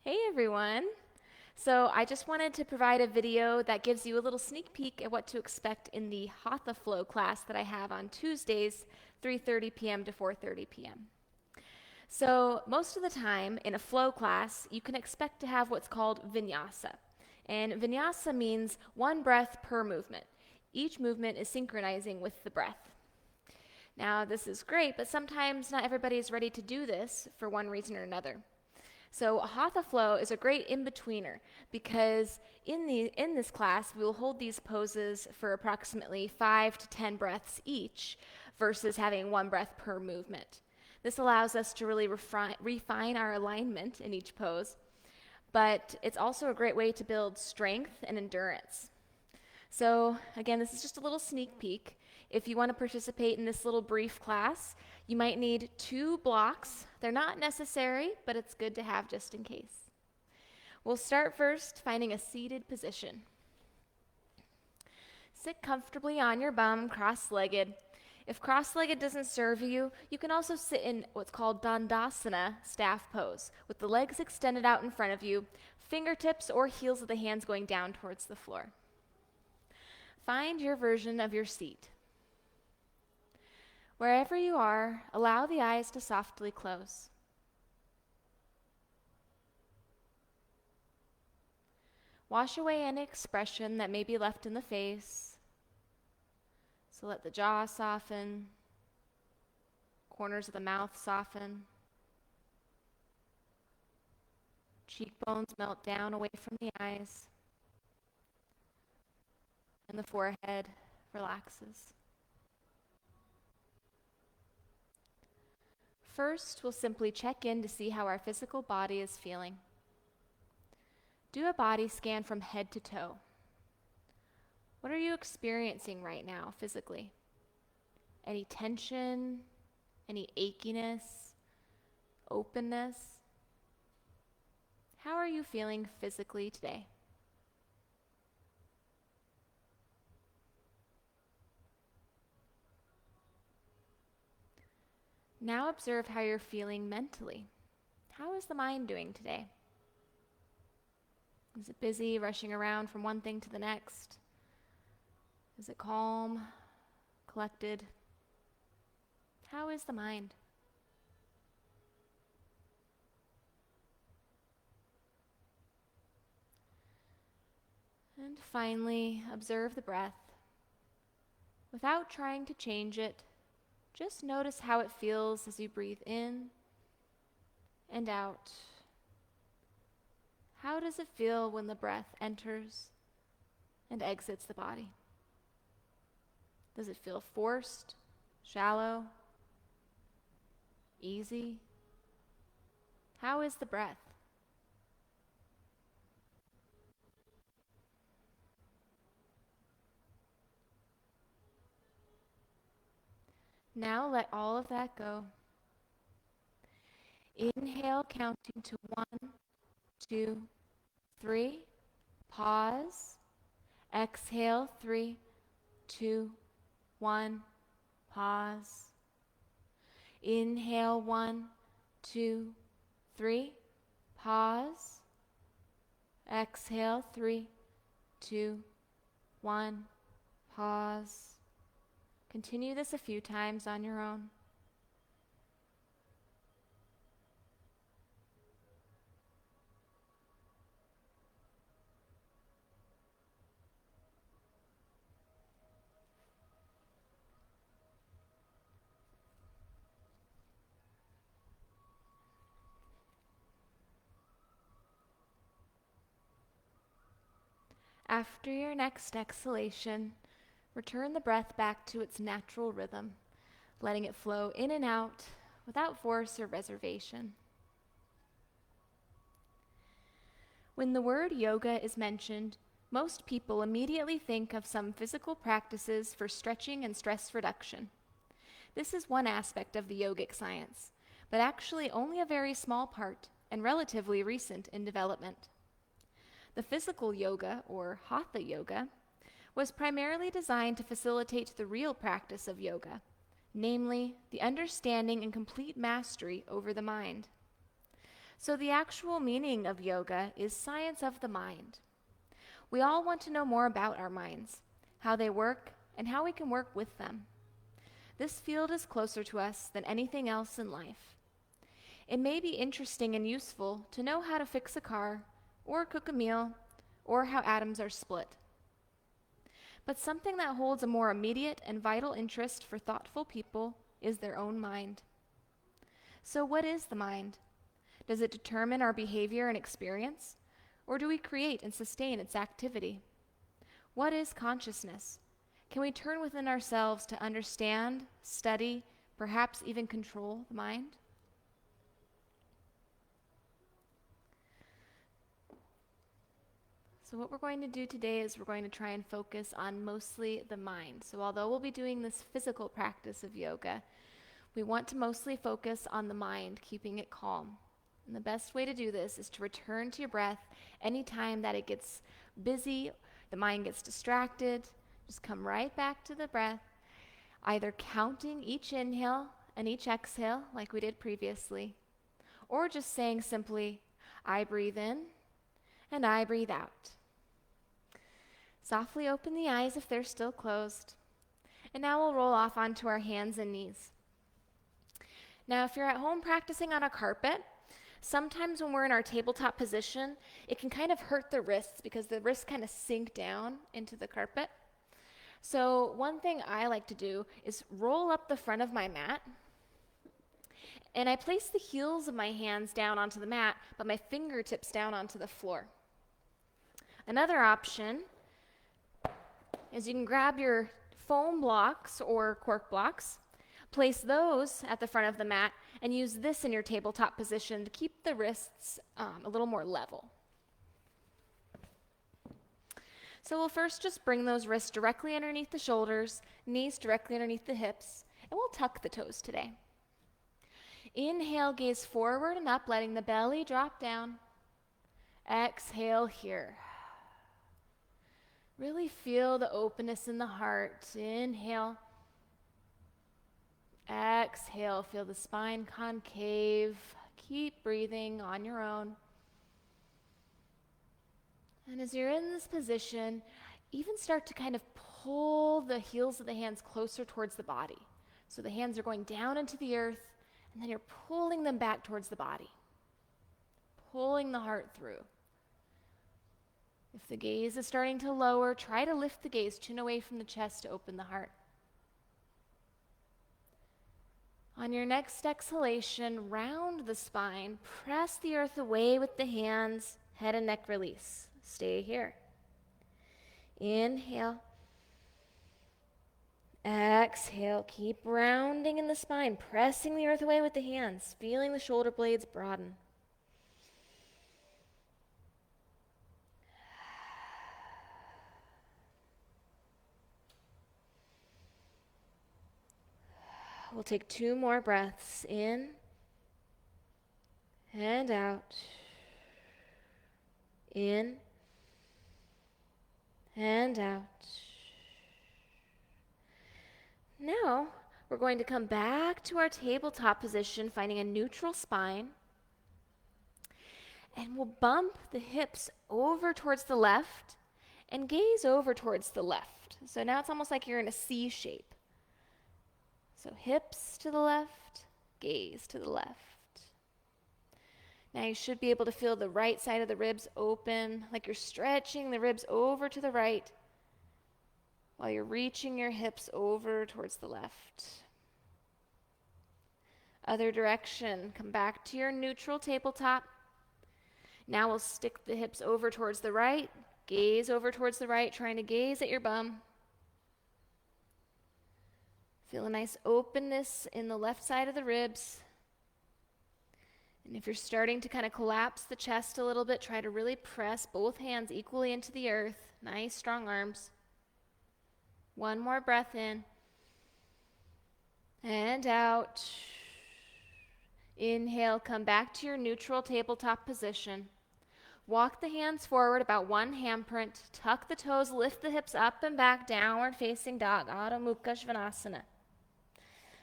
Hey everyone! So I just wanted to provide a video that gives you a little sneak peek at what to expect in the Hatha Flow class that I have on Tuesdays, 3:30 p.m. to 4:30 p.m. So most of the time in a flow class, you can expect to have what's called vinyasa. And vinyasa means one breath per movement. Each movement is synchronizing with the breath. Now, this is great, but sometimes not everybody is ready to do this for one reason or another. So a Hatha Flow is a great in-betweener because in this class we will hold these poses for approximately 5 to 10 breaths each versus having one breath per movement. This allows us to really refine our alignment in each pose, but it's also a great way to build strength and endurance. So again, this is just a little sneak peek. If you want to participate in this little brief class, you might need 2 blocks. They're not necessary, but it's good to have just in case. We'll start first finding a seated position. Sit comfortably on your bum, cross-legged. If cross-legged doesn't serve you, you can also sit in what's called Dandasana, staff pose, with the legs extended out in front of you, fingertips or heels of the hands going down towards the floor. Find your version of your seat. Wherever you are, allow the eyes to softly close. Wash away any expression that may be left in the face. So let the jaw soften, corners of the mouth soften, cheekbones melt down away from the eyes, and the forehead relaxes. First, we'll simply check in to see how our physical body is feeling. Do a body scan from head to toe. What are you experiencing right now physically? Any tension? Any achiness? Openness? How are you feeling physically today? Now observe how you're feeling mentally. How is the mind doing today? Is it busy, rushing around from one thing to the next? Is it calm, collected? How is the mind? And finally, observe the breath. Without trying to change it, just notice how it feels as you breathe in and out. How does it feel when the breath enters and exits the body? Does it feel forced, shallow, easy? How is the breath? Now let all of that go. Inhale, counting to 1, 2, 3. Pause. Exhale, 3, 2, 1. Pause. Inhale, 1, 2, 3. Pause. Exhale, 3, 2, 1. Pause. Continue this a few times on your own. After your next exhalation, return the breath back to its natural rhythm, letting it flow in and out without force or reservation. When the word yoga is mentioned, most people immediately think of some physical practices for stretching and stress reduction. This is one aspect of the yogic science, but actually only a very small part and relatively recent in development. The physical yoga, or Hatha yoga, was primarily designed to facilitate the real practice of yoga, namely the understanding and complete mastery over the mind. So the actual meaning of yoga is science of the mind. We all want to know more about our minds, how they work, and how we can work with them. This field is closer to us than anything else in life. It may be interesting and useful to know how to fix a car, or cook a meal, or how atoms are split. But something that holds a more immediate and vital interest for thoughtful people is their own mind. So what is the mind? Does it determine our behavior and experience, or do we create and sustain its activity? What is consciousness? Can we turn within ourselves to understand, study, perhaps even control the mind? So what we're going to do today is we're going to try and focus on mostly the mind. So although we'll be doing this physical practice of yoga, we want to mostly focus on the mind, keeping it calm. And the best way to do this is to return to your breath anytime that it gets busy, the mind gets distracted. Just come right back to the breath, either counting each inhale and each exhale like we did previously, or just saying simply, I breathe in and I breathe out. Softly open the eyes if they're still closed. And now we'll roll off onto our hands and knees. Now, if you're at home practicing on a carpet, sometimes when we're in our tabletop position, it can kind of hurt the wrists because the wrists kind of sink down into the carpet. So one thing I like to do is roll up the front of my mat, and I place the heels of my hands down onto the mat, but my fingertips down onto the floor. Another option is you can grab your foam blocks or cork blocks, place those at the front of the mat, and use this in your tabletop position to keep the wrists a little more level. So we'll first just bring those wrists directly underneath the shoulders, knees directly underneath the hips, and we'll tuck the toes today. Inhale, gaze forward and up, letting the belly drop down. Exhale here. Really feel the openness in the heart. Inhale. Exhale, feel the spine concave. Keep breathing on your own. And as you're in this position, even start to kind of pull the heels of the hands closer towards the body. So the hands are going down into the earth, and then you're pulling them back towards the body. Pulling the heart through. If the gaze is starting to lower, try to lift the gaze, chin away from the chest to open the heart. On your next exhalation, round the spine, press the earth away with the hands, head and neck release. Stay here. Inhale. Exhale. Keep rounding in the spine, pressing the earth away with the hands, feeling the shoulder blades broaden. We'll take 2 more breaths in and out. In and out. Now, we're going to come back to our tabletop position, finding a neutral spine. And we'll bump the hips over towards the left and gaze over towards the left. So now it's almost like you're in a C shape. So hips to the left, gaze to the left. Now you should be able to feel the right side of the ribs open, like you're stretching the ribs over to the right while you're reaching your hips over towards the left. Other direction, come back to your neutral tabletop. Now we'll stick the hips over towards the right, gaze over towards the right, trying to gaze at your bum. Feel a nice openness in the left side of the ribs. And if you're starting to kind of collapse the chest a little bit, try to really press both hands equally into the earth. Nice, strong arms. 1 more breath in. And out. Inhale, come back to your neutral tabletop position. Walk the hands forward about 1 handprint. Tuck the toes, lift the hips up and back, downward facing dog, Adho Mukha Svanasana.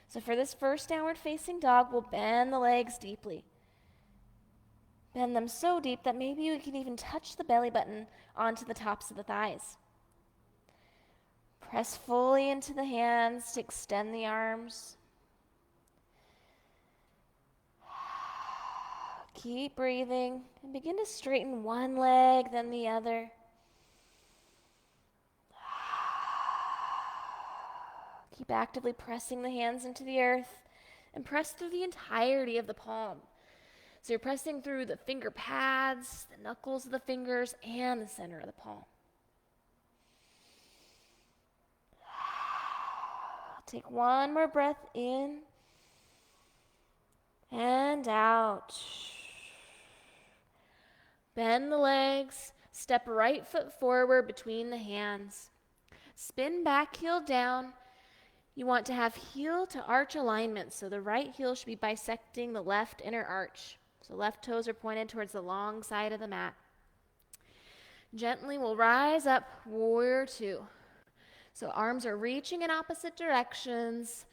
So for this first downward facing dog, we'll bend the legs deeply. Bend them so deep that maybe you can even touch the belly button onto the tops of the thighs. Press fully into the hands to extend the arms. Keep breathing and begin to straighten one leg, then the other. Keep actively pressing the hands into the earth and press through the entirety of the palm. So you're pressing through the finger pads, the knuckles of the fingers, and the center of the palm. Take one more breath in and out. Bend the legs, step right foot forward between the hands. Spin back heel down. You want to have heel to arch alignment, so the right heel should be bisecting the left inner arch. So left toes are pointed towards the long side of the mat. Gently we'll rise up, warrior two. So arms are reaching in opposite directions.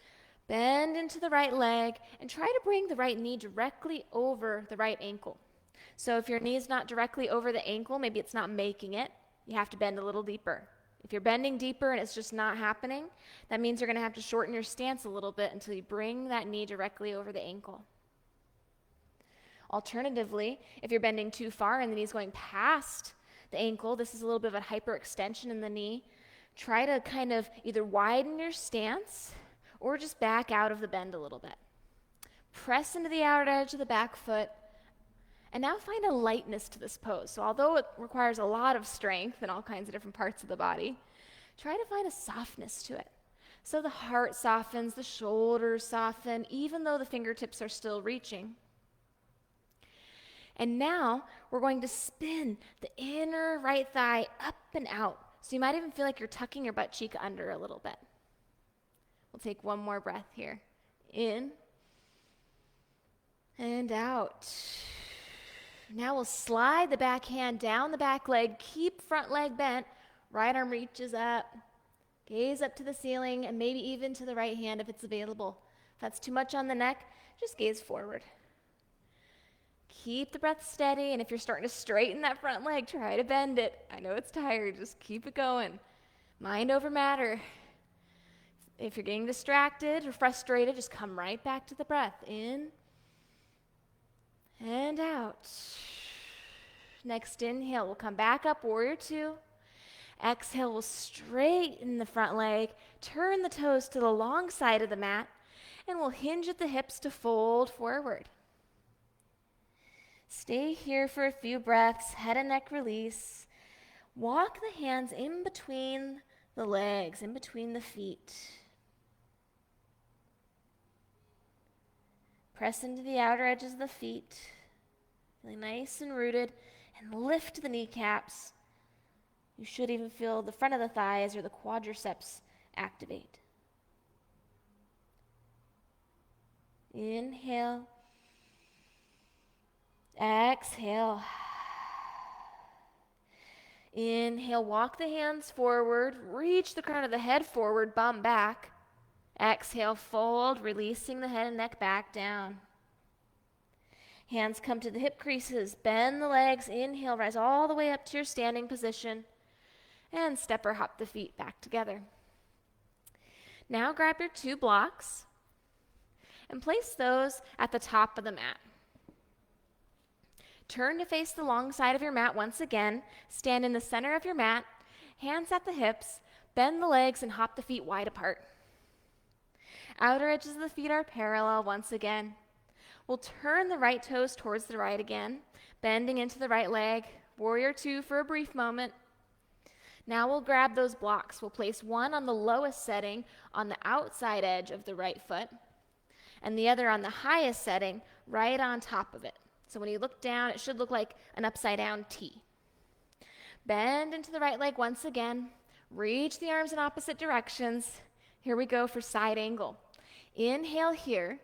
Bend into the right leg and try to bring the right knee directly over the right ankle. So if your knee is not directly over the ankle, maybe it's not making it, you have to bend a little deeper. If you're bending deeper and it's just not happening, that means you're going to have to shorten your stance a little bit until you bring that knee directly over the ankle. Alternatively, if you're bending too far and the knee's going past the ankle, this is a little bit of a hyperextension in the knee, try to kind of either widen your stance or just back out of the bend a little bit. Press into the outer edge of the back foot, and now find a lightness to this pose. So although it requires a lot of strength in all kinds of different parts of the body, try to find a softness to it. So the heart softens, the shoulders soften, even though the fingertips are still reaching. And now we're going to spin the inner right thigh up and out. So you might even feel like you're tucking your butt cheek under a little bit. We'll take one more breath here. In and out. Now we'll slide the back hand down the back leg, keep front leg bent, right arm reaches up, gaze up to the ceiling, and maybe even to the right hand if it's available. If that's too much on the neck, just gaze forward. Keep the breath steady, and if you're starting to straighten that front leg, try to bend it. I know it's tired, just keep it going. Mind over matter. If you're getting distracted or frustrated, just come right back to the breath. In and out. Next inhale, we'll come back up, warrior two. Exhale, we'll straighten the front leg, turn the toes to the long side of the mat, and we'll hinge at the hips to fold forward. Stay here for a few breaths, head and neck release. Walk the hands in between the legs, in between the feet. Press into the outer edges of the feet, feeling nice and rooted, and lift the kneecaps. You should even feel the front of the thighs or the quadriceps activate. Inhale. Exhale. Inhale, walk the hands forward, reach the crown of the head forward, bum back. Exhale, fold, releasing the head and neck back down. Hands come to the hip creases, bend the legs, inhale, rise all the way up to your standing position, and step or hop the feet back together. Now grab your two blocks and place those at the top of the mat. Turn to face the long side of your mat once again. Stand in the center of your mat, hands at the hips, bend the legs, and hop the feet wide apart. Outer edges of the feet are parallel once again. We'll turn the right toes towards the right again, bending into the right leg, warrior two for a brief moment. Now we'll grab those blocks. We'll place one on the lowest setting on the outside edge of the right foot, and the other on the highest setting right on top of it. So when you look down, it should look like an upside down T. Bend into the right leg once again. Reach the arms in opposite directions. Here we go for side angle. Inhale here.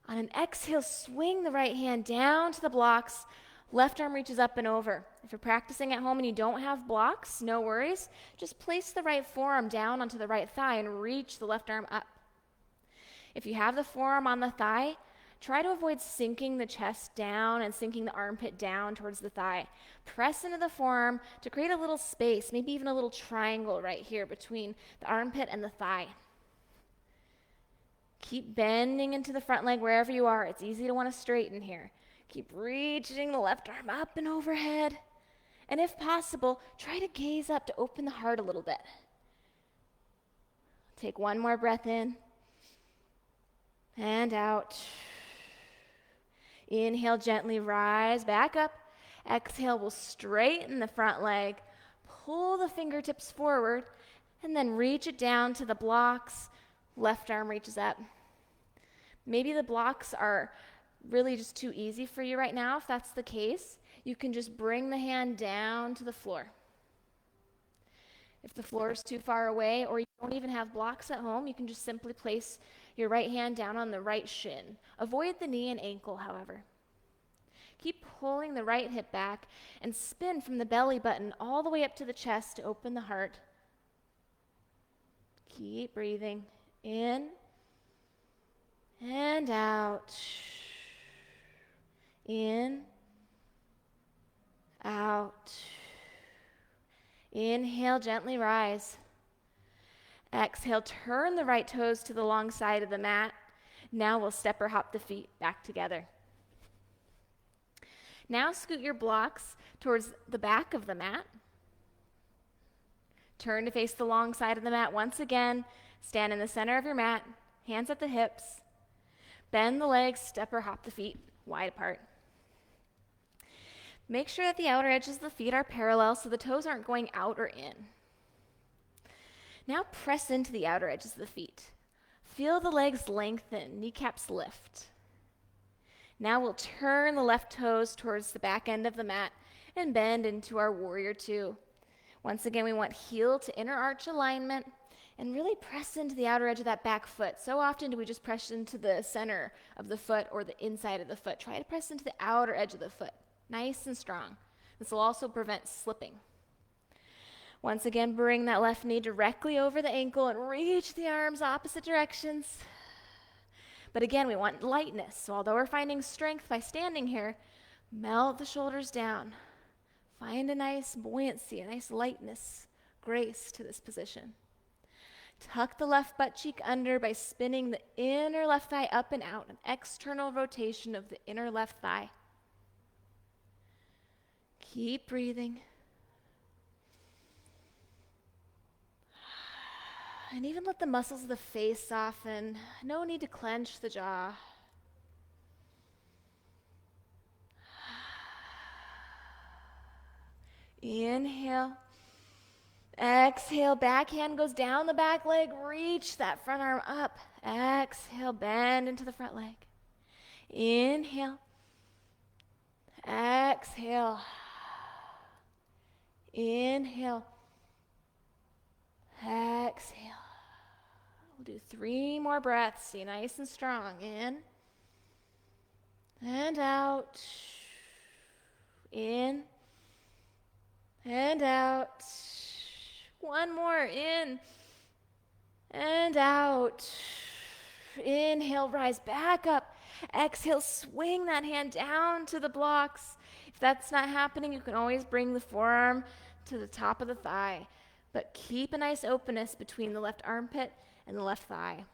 On an exhale, swing the right hand down to the blocks. Left arm reaches up and over. If you're practicing at home and you don't have blocks, no worries. Just place the right forearm down onto the right thigh and reach the left arm up. If you have the forearm on the thigh, try to avoid sinking the chest down and sinking the armpit down towards the thigh. Press into the forearm to create a little space, maybe even a little triangle right here between the armpit and the thigh. Keep bending into the front leg wherever you are. It's easy to want to straighten here. Keep reaching the left arm up and overhead. And if possible, try to gaze up to open the heart a little bit. Take one more breath in and out. Inhale, gently rise back up. Exhale, we'll straighten the front leg. Pull the fingertips forward and then reach it down to the blocks. Left arm reaches up. Maybe the blocks are really just too easy for you right now. If that's the case, you can just bring the hand down to the floor. If the floor is too far away or you don't even have blocks at home, you can just simply place your right hand down on the right shin. Avoid the knee and ankle, however. Keep pulling the right hip back and spin from the belly button all the way up to the chest to open the heart. Keep breathing in and out. In, out. Inhale, gently rise. Exhale, turn the right toes to the long side of the mat. Now we'll step or hop the feet back together. Now scoot your blocks towards the back of the mat. Turn to face the long side of the mat once again. Stand in the center of your mat, hands at the hips. Bend the legs, step or hop the feet wide apart. Make sure that the outer edges of the feet are parallel so the toes aren't going out or in. Now press into the outer edges of the feet. Feel the legs lengthen, kneecaps lift. Now we'll turn the left toes towards the back end of the mat and bend into our warrior two. Once again, we want heel to inner arch alignment and really press into the outer edge of that back foot. So often do we just press into the center of the foot or the inside of the foot. Try to press into the outer edge of the foot. Nice and strong. This will also prevent slipping. Once again, bring that left knee directly over the ankle and reach the arms opposite directions. But again, we want lightness. So although we're finding strength by standing here, melt the shoulders down. Find a nice buoyancy, a nice lightness, grace to this position. Tuck the left butt cheek under by spinning the inner left thigh up and out, an external rotation of the inner left thigh. Keep breathing. And even let the muscles of the face soften. No need to clench the jaw. Inhale. Exhale, back hand goes down the back leg. Reach that front arm up. Exhale, bend into the front leg. Inhale. Exhale. Inhale. Exhale. We'll do 3 more breaths. Stay nice and strong. In and out. In and out. 1 more. In and out. Inhale, rise back up. Exhale, swing that hand down to the blocks. If that's not happening, you can always bring the forearm to the top of the thigh. But keep a nice openness between the left armpit and the left thigh.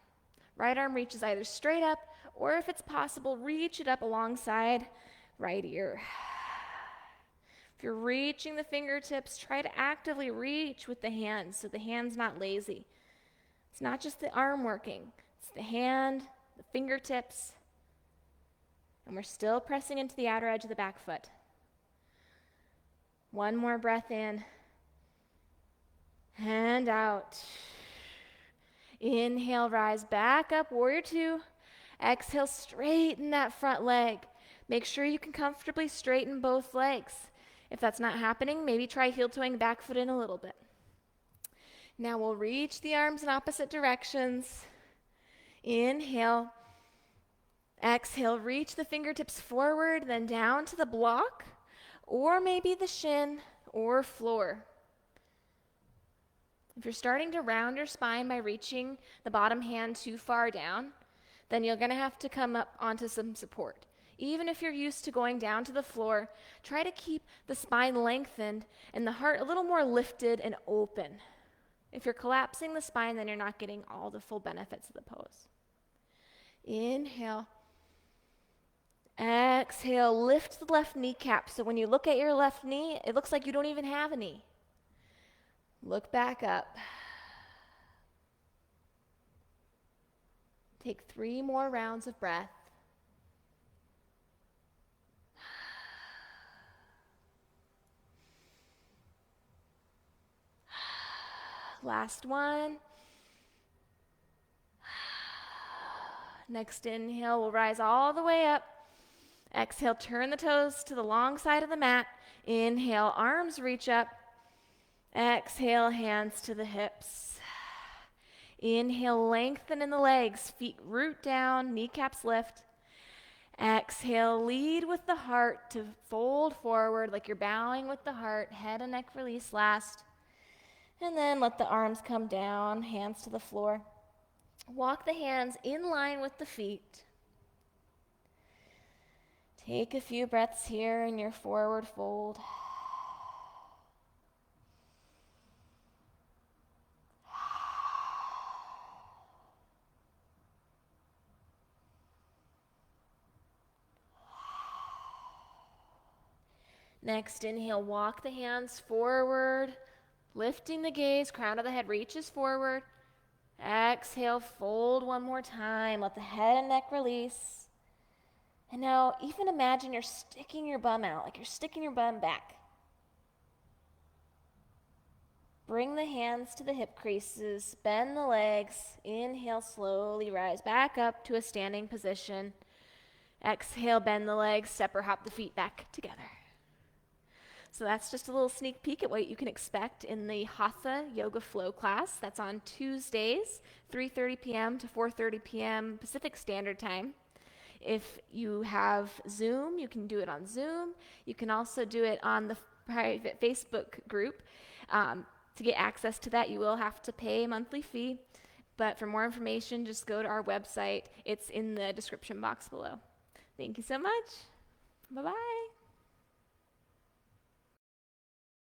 Right arm reaches either straight up, or if it's possible, reach it up alongside right ear. If you're reaching the fingertips, try to actively reach with the hands so the hand's not lazy. It's not just the arm working, it's the hand, the fingertips, and we're still pressing into the outer edge of the back foot. 1 more breath in and out. Inhale, rise back up, warrior two. Exhale, straighten that front leg. Make sure you can comfortably straighten both legs. If that's not happening, maybe try heel-toeing the back foot in a little bit. Now we'll reach the arms in opposite directions. Inhale. Exhale, reach the fingertips forward, then down to the block, or maybe the shin or floor. If you're starting to round your spine by reaching the bottom hand too far down, then you're going to have to come up onto some support. Even if you're used to going down to the floor, try to keep the spine lengthened and the heart a little more lifted and open. If you're collapsing the spine, then you're not getting all the full benefits of the pose. Inhale. Exhale, lift the left kneecap. So when you look at your left knee, it looks like you don't even have a knee. Look back up. Take 3 more rounds of breath. Last one. Next inhale, we'll rise all the way up. Exhale, turn the toes to the long side of the mat. Inhale, arms reach up. Exhale, hands to the hips. Inhale, lengthen in the legs, feet root down, kneecaps lift. Exhale, lead with the heart to fold forward like you're bowing with the heart, head and neck release last. And then let the arms come down, hands to the floor. Walk the hands in line with the feet. Take a few breaths here in your forward fold. Next, inhale, walk the hands forward, lifting the gaze, crown of the head reaches forward. Exhale, fold one more time. Let the head and neck release. And now, even imagine you're sticking your bum out, like you're sticking your bum back. Bring the hands to the hip creases, bend the legs. Inhale, slowly rise back up to a standing position. Exhale, bend the legs, step or hop the feet back together. So that's just a little sneak peek at what you can expect in the Hatha Yoga Flow class. That's on Tuesdays, 3:30 p.m. to 4:30 p.m. Pacific Standard Time. If you have Zoom, you can do it on Zoom. You can also do it on the private Facebook group. To get access to that, you will have to pay a monthly fee. But for more information, just go to our website. It's in the description box below. Thank you so much. Bye-bye.